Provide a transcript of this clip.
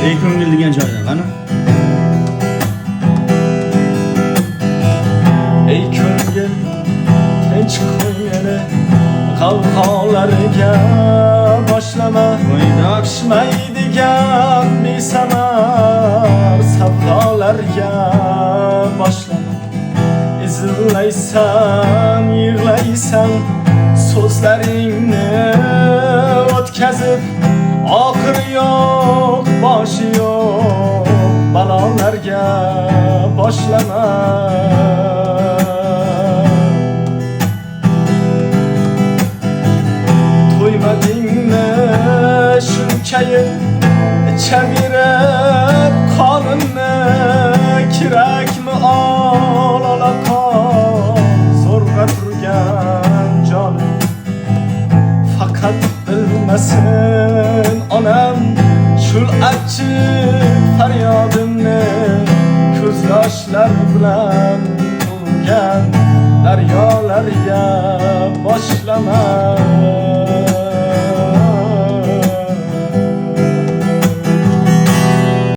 Ey ko'ngil degan joyda qani? Ey ko'ngil, tinch qo'ygani qavg'olarga boshlama. Pishmaydigan besamar savdolarga boshlama. Izlaysan, yig'laysan, so'zlaringni o'tkazib, oxiri yo'q, boshi yo'q balolarga boshlama. To'ymadingmi shunchayib ichaverib qorinni, kerakmi ol olaqon zo'rg'a turgan jonim. Faqat bilmasin onam shul achchiq faryodimni, ko'z yoshlar bilan to'lgan daryolarga boshlama.